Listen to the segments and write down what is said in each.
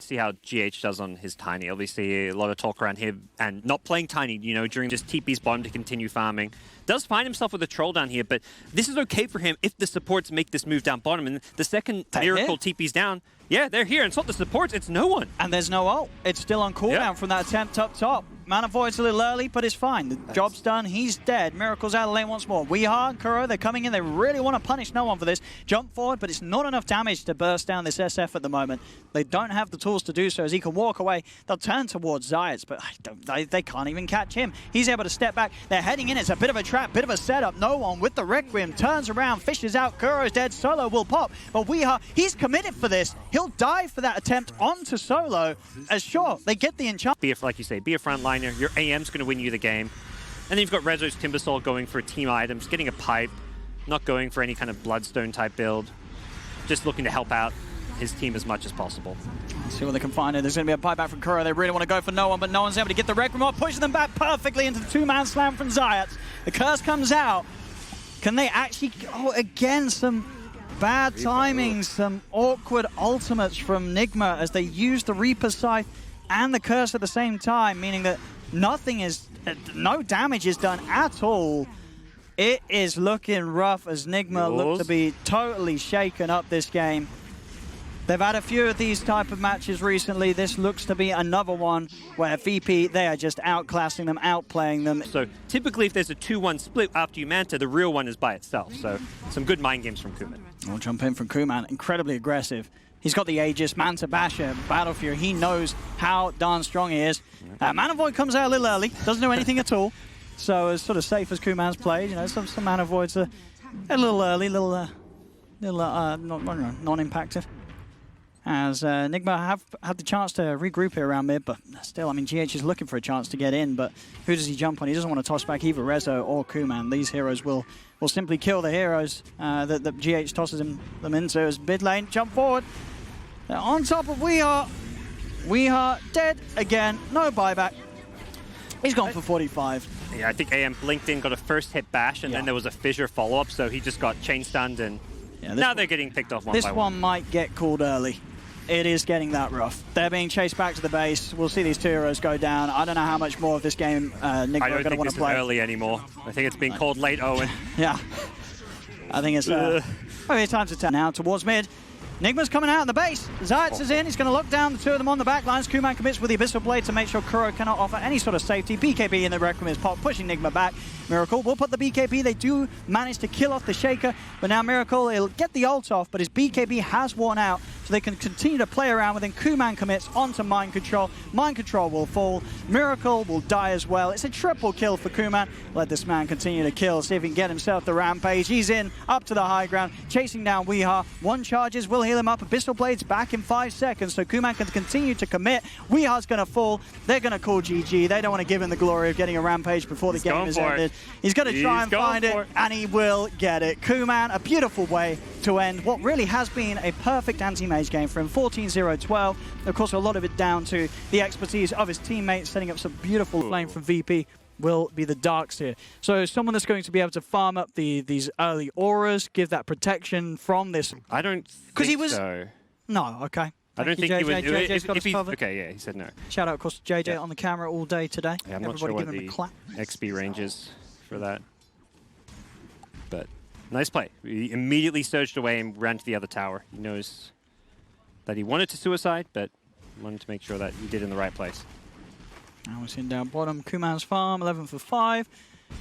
to see how GH does on his Tiny. Obviously, a lot of talk around here and not playing Tiny, you know, during just TP's bottom to continue farming. Does find himself with a troll down here, but this is okay for him if the supports make this move down bottom. And the second Miracle TP's down, yeah, they're here. And it's not the supports, it's no one. And there's no ult. It's still on cooldown from that attempt up top. Mana Void's a little early, but it's fine. The job's done. He's dead. Miracle's out of lane once more. Weehaw and Kuro, they're coming in. They really want to punish no one for this. Jump forward, but it's not enough damage to burst down this SF at the moment. They don't have the tools to do so. As he can walk away, they'll turn towards Zayats, but they can't even catch him. He's able to step back. They're heading in. It's a bit of a trap, bit of a setup. No one with the Requiem turns around, fishes out. Kuro's dead. Solo will pop, but Weehaw, he's committed for this. He'll die for that attempt onto Solo. As sure, they get the enchant. Like you say, be a frontliner. Your AM's going to win you the game. And then you've got Rezo's Timbersaw going for team items, getting a pipe, not going for any kind of Bloodstone type build. Just looking to help out his team as much as possible. Let's see what they can find. There's going to be a pipe back from Kuro. They really want to go for no one, but no one's able to get the Requiem off, pushing them back perfectly into the two-man slam from Zayats. The curse comes out. Can they actually... Oh, again, some bad timing, some awkward ultimates from NIGMA as they use the Reaper Scythe and the curse at the same time, meaning that no damage is done at all. It is looking rough as NIGMA look to be totally shaken up this game. They've had a few of these type of matches recently. This looks to be another one where VP, they are just outclassing them, outplaying them. So typically if there's a 2-1 split after you Manta, the real one is by itself. So some good mind games from Kuman. I'll jump in from Kuman, incredibly aggressive. He's got the Aegis, Manta Basher, Battle Fury. He knows how darn strong he is. Mana Void comes out a little early, doesn't do anything at all. So as sort of safe as Kuman's played, you know, some Mana Voids are a little early, non-impactive. As NIGMA have had the chance to regroup here around mid, but still, I mean, GH is looking for a chance to get in, but who does he jump on? He doesn't want to toss back either Rezo or Kuman. These heroes will simply kill the heroes that GH tosses them into. As mid lane, jump forward. They're on top of Weehaw. Weehaw dead again, no buyback. He's gone for 45. Yeah, I think AM blinked in, got a first hit bash, and then there was a fissure follow-up, so he just got chain stunned, and now they're getting picked off one by one. This one might get called early. It is getting that rough. They're being chased back to the base. We'll see these two heroes go down. I don't know how much more of this game NIGMA are going to want to play. I don't think this is early anymore. I think it's being called late, Owen. Yeah. I think it's time to turn now towards mid. NIGMA's coming out in the base. Zayats is in. He's going to lock down the two of them on the back lines. Kuman commits with the Abyssal Blade to make sure Kuro cannot offer any sort of safety. BKB in the Requiem is pop, pushing NIGMA back. Miracle will put the BKB. They do manage to kill off the Shaker, but now Miracle, he'll get the ult off, but his BKB has worn out, so they can continue to play around with him. Kuman commits onto Mind Control. Mind Control will fall. Miracle will die as well. It's a triple kill for Kuman. Let this man continue to kill, see if he can get himself the rampage. He's in, up to the high ground, chasing down Weehaw. One charges will heal him up. Abyssal Blade's back in 5 seconds, so Kuman can continue to commit. Weehaw's going to fall. They're going to call GG. They don't want to give him the glory of getting a rampage before the game is ended. He's going to try and find it, and he will get it. Kuman, a beautiful way to end what really has been a perfect anti-mage game for him. 14-0-12. Of course, a lot of it down to the expertise of his teammates, setting up some beautiful flame from VP. Will be the Darks here. So someone that's going to be able to farm up these early auras, give that protection from this. I don't think so. No, okay. I don't think he would do it. Okay, yeah, he said no. Shout out, of course, to JJ on the camera all day today. Yeah, I'm not sure what the XP range is for that. But nice play. He immediately surged away and ran to the other tower. He knows that he wanted to suicide, but wanted to make sure that he did it in the right place. Now we're seeing down bottom, Kuman's farm, 11 for 5.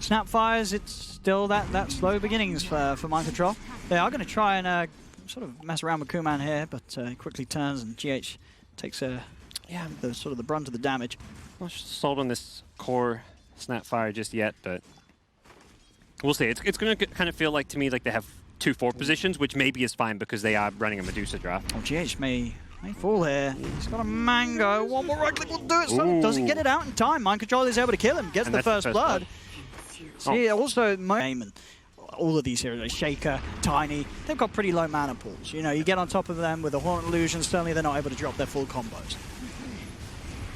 Snapfires, it's still that slow beginnings for Mind Control. They are going to try and sort of mess around with Kuman here, but he quickly turns and GH takes the brunt of the damage. Not sold on this core Snapfire just yet, but we'll see. It's going to kind of feel like to me like they have 2-4 positions, which maybe is fine because they are running a Medusa draft. Oh, GH may fall here. He's got a mango. One more right click will do it. So doesn't get it out in time. Mind Control is able to kill him. Gets the first blood. See, also, all of these heroes, Shaker, Tiny, they've got pretty low mana pools. You know, you get on top of them with a Hornet Illusion, certainly they're not able to drop their full combos.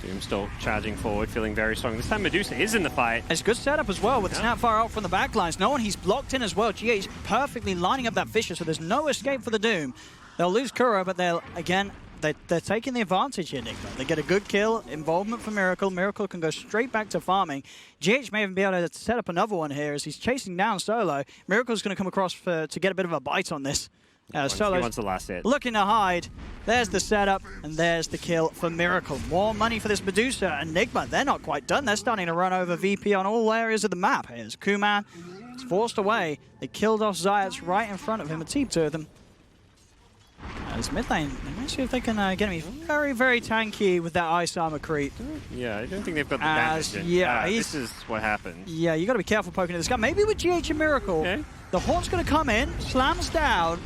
Doom still charging forward, feeling very strong. This time Medusa is in the fight. It's a good setup as well with the Snapfire out from the backlines. No one, he's blocked in as well. GH perfectly lining up that Fissure, so there's no escape for the Doom. They'll lose Kuro, but they'll, again, they're taking the advantage here, Nigma. They get a good kill, involvement for Miracle. Miracle can go straight back to farming. GH may even be able to set up another one here as he's chasing down Solo. Miracle's going to come across to get a bit of a bite on this. Solo's wants the last hit. Looking to hide. There's the setup, and there's the kill for Miracle. More money for this Medusa. And Nigma, they're not quite done. They're starting to run over VP on all areas of the map. Here's Kuman. He's forced away. They killed off Zayats right in front of him. A team to them. As mid lane, let's see if they can get him. He's very, very tanky with that ice armor creep. Yeah, I don't think they've got the damage. Yeah, this is what happens. Yeah, you got to be careful poking at this guy. Maybe with GH and Miracle, the Hawk's going to come in, slams down.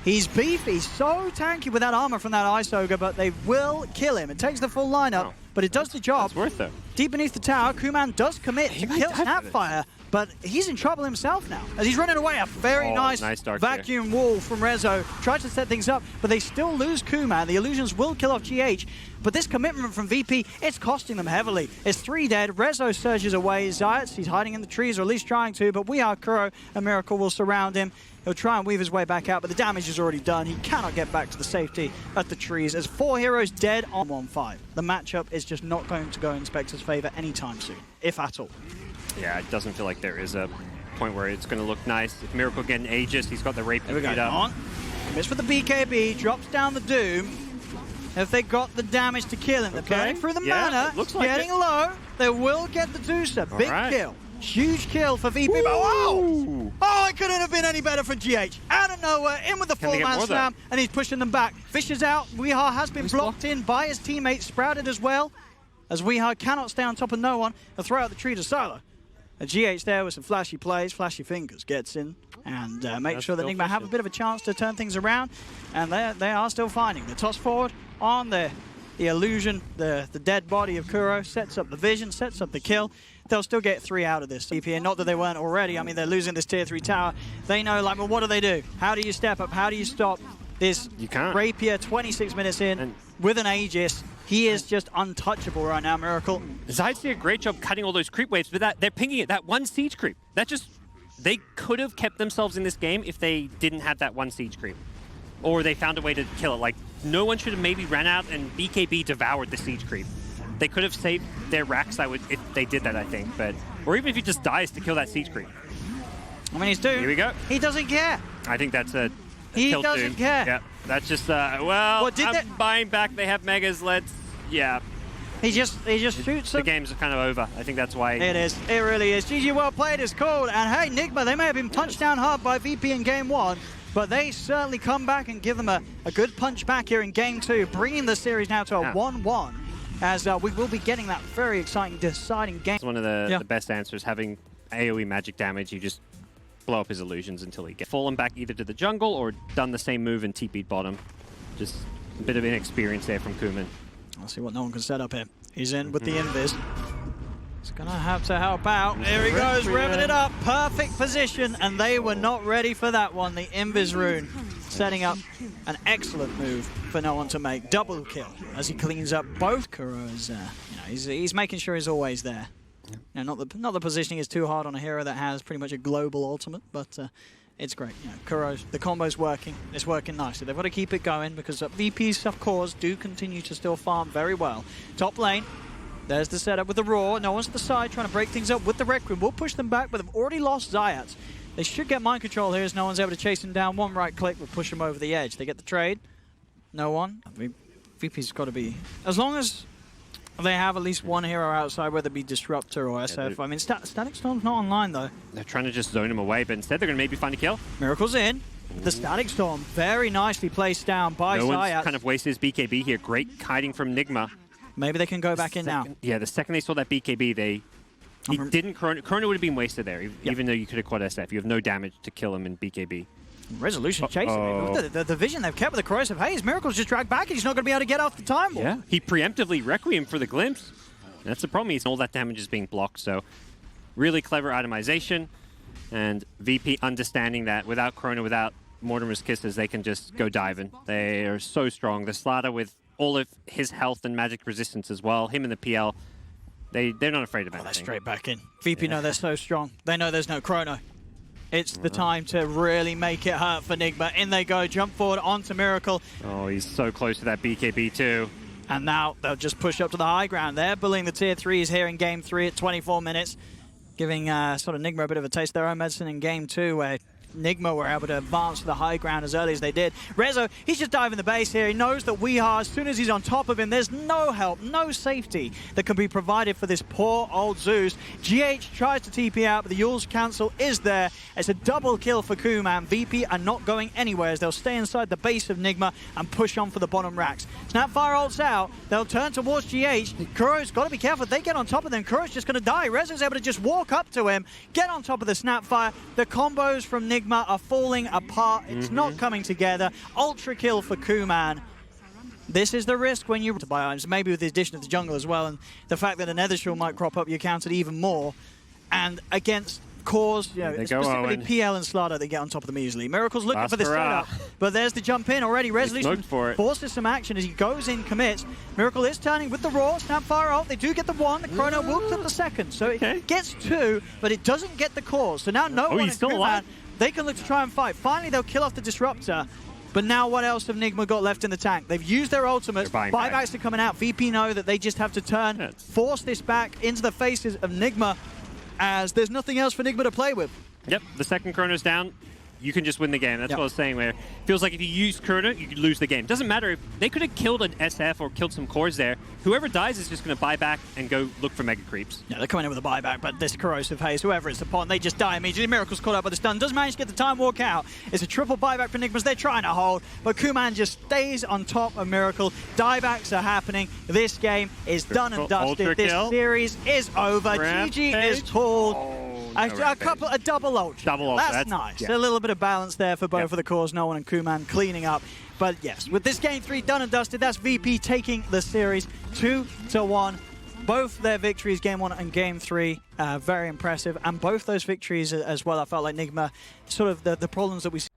He's beefy, so tanky with that armor from that Ice Ogre, but they will kill him. It takes the full lineup, but it does the job. It's worth it. Deep beneath the tower, Kuman does commit to kill Snapfire, but he's in trouble himself now. As he's running away, a very nice vacuum wall from Rezo. Tries to set things up, but they still lose Kuman. The illusions will kill off GH, but this commitment from VP, it's costing them heavily. It's 3 dead. Rezo surges away. Zayats, he's hiding in the trees, or at least trying to, but Kuro and Miracle will surround him. He'll try and weave his way back out, but the damage is already done. He cannot get back to the safety at the trees as 4 heroes dead on 1-5. The matchup is just not going to go in Spectre's favor anytime soon, if at all. Yeah, it doesn't feel like there is a point where it's going to look nice. If Miracle getting Aegis, he's got the Rape to beat up. Commits with the BKB, drops down the Doom. If they got the damage to kill him, they're burning through the mana, getting low. They will get the Deucer. Big kill. Huge kill for VP. Wow! Oh, it couldn't have been any better for GH. Out of nowhere, in with the full-man slam, and he's pushing them back. Fish is out. Weehar has been blocked in by his teammate, Sprouted as well, as Weehar cannot stay on top of no one. They'll throw out the tree to Solo. A GH there with some flashy plays, flashy fingers, gets in, and make sure that NIGMA have a bit of a chance to turn things around, and they are still finding. The toss forward on the illusion, the dead body of Kuro, sets up the vision, sets up the kill. They'll still get 3 out of this CP, and not that they weren't already. I mean, they're losing this tier 3 tower. They know, like, well, what do they do? How do you step up? How do you stop this Rapier 26 minutes in with an Aegis? He is just untouchable right now, Miracle. Zayats did a great job cutting all those creep waves, but they're pinging it. That one siege creep, they could have kept themselves in this game if they didn't have that one siege creep. Or they found a way to kill it. Like, no one should have maybe ran out and BKB devoured the siege creep. They could have saved their racks, if they did that, I think. Or even if he just dies to kill that siege creep. I mean, he's doomed. Here we go. He doesn't care. I think that's a He kill doesn't Doom. care. Yeah, that's just, I'm buying back. They have megas. He just shoots them. The game's kind of over. I think that's why. It is. It really is. GG, well played is called. And hey, NIGMA, they may have been punched down hard by VP in game 1, but they certainly come back and give them a good punch back here in game 2, bringing the series now to a 1-1. As we will be getting that very exciting, deciding game. It's one of the best answers, having AoE magic damage. You just blow up his illusions until he gets fallen back either to the jungle or done the same move and TP'd bottom. Just a bit of inexperience there from Kuman. I'll see what no one can set up here. He's in with the invis. He's going to have to help out. There he goes, revving it up. Perfect position, and they were not ready for that one. The invis rune setting up an excellent move for no one to make. Double kill as he cleans up both Kuro's. He's making sure he's always there. Not the positioning is too hard on a hero that has pretty much a global ultimate, but it's great. Kuro's, the combo's working. It's working nicely. They've got to keep it going because VP's of course do continue to still farm very well. Top lane. There's the setup with the Roar. No one's to the side trying to break things up with the Requiem. We'll push them back, but they've already lost Zayats. They should get mind control here as no one's able to chase him down. One right click will push him over the edge. They get the trade. No one. I mean, VP's got to be... As long as they have at least one hero outside, whether it be Disruptor or SF. I mean, Static Storm's not online, though. They're trying to just zone him away, but instead they're going to maybe find a kill. Miracle's in. The Static Storm very nicely placed down by Zayats. No one's kind of wasted his BKB here. Great hiding from NIGMA. Maybe they can go back in now. Yeah, the second they saw that BKB, he didn't Chrono. Chrono would have been wasted there, even though you could have caught SF. You have no damage to kill him in BKB. Resolution chasing him. The vision they've kept with the corrosive haze. Miracle's just dragged back and he's not going to be able to get off the time wall. Yeah, he preemptively Requiem for the glimpse. That's the problem. All that damage is being blocked. So really clever itemization. And VP understanding that without Chrono, without Mortimer's Kisses, they can just go diving. They are so strong. The Slaughter with all of his health and magic resistance as well. Him and the PL, they're not afraid of anything. They're straight back in. VP know they're so strong. They know there's no Chrono. it's the time to really make it hurt for NIGMA. In they go, jump forward onto Miracle. Oh, he's so close to that BKB too. And now they'll just push up to the high ground. They're bullying the tier 3s here in game 3 at 24 minutes, giving sort of NIGMA a bit of a taste of their own medicine in game 2, where NIGMA were able to advance to the high ground as early as they did. Rezo, he's just diving the base here. He knows that we are, as soon as he's on top of him, there's no help, no safety that can be provided for this poor old Zeus. GH tries to TP out, but the Yule's cancel is there. It's a double kill for Kuman. VP are not going anywhere as they'll stay inside the base of NIGMA and push on for the bottom racks. Snapfire ults out. They'll turn towards GH. Kuro's got to be careful. If they get on top of them, Kuro's just going to die. Rezo's able to just walk up to him, get on top of the Snapfire. The combos from NIGMA are falling apart. It's not coming together. Ultra kill for Kuman. This is the risk when you buy items, maybe with the addition of the jungle as well, and the fact that a Nether Shield might crop up, you're counted even more. And against cores, you know, specifically PL and Slaughter, they get on top of them easily. Miracle's looking for the setup, but there's the jump in already. Resolution forces some action as he goes in, commits. Miracle is turning with the Raw, Snapfire ult. They do get the one. The Chrono will clip the second, so it gets 2, but it doesn't get the cores. So now no one is still alive. They can look to try and fight. Finally, they'll kill off the Disruptor. But now what else have NIGMA got left in the tank? They've used their ultimates. Buybacks are coming out. VP know that they just have to turn, force this back into the faces of NIGMA, as there's nothing else for NIGMA to play with. Yep, the second Chrono's down. You can just win the game. That's what I was saying, where it feels like if you use Chrono, you could lose the game. Doesn't matter if they could have killed an SF or killed some cores there. Whoever dies is just going to buy back and go look for mega creeps. Yeah, they're coming in with a buyback, but this corrosive haze, whoever it's upon, they just die immediately. Miracle's caught up by the stun. Does manage to get the time walk out. It's a triple buyback for NIGMA. They're trying to hold, but Kuman just stays on top of Miracle. Diebacks are happening. This game is done and dusted. This series is over. GG is called. A double ultra. That's nice. A little bit of balance there for both of the cores. No one and Kuman cleaning up. But yes, with this game 3 done and dusted, that's VP taking the series 2-1. Both their victories, game 1 and game 3, very impressive. And both those victories as well, I felt like NIGMA, sort of the problems that we see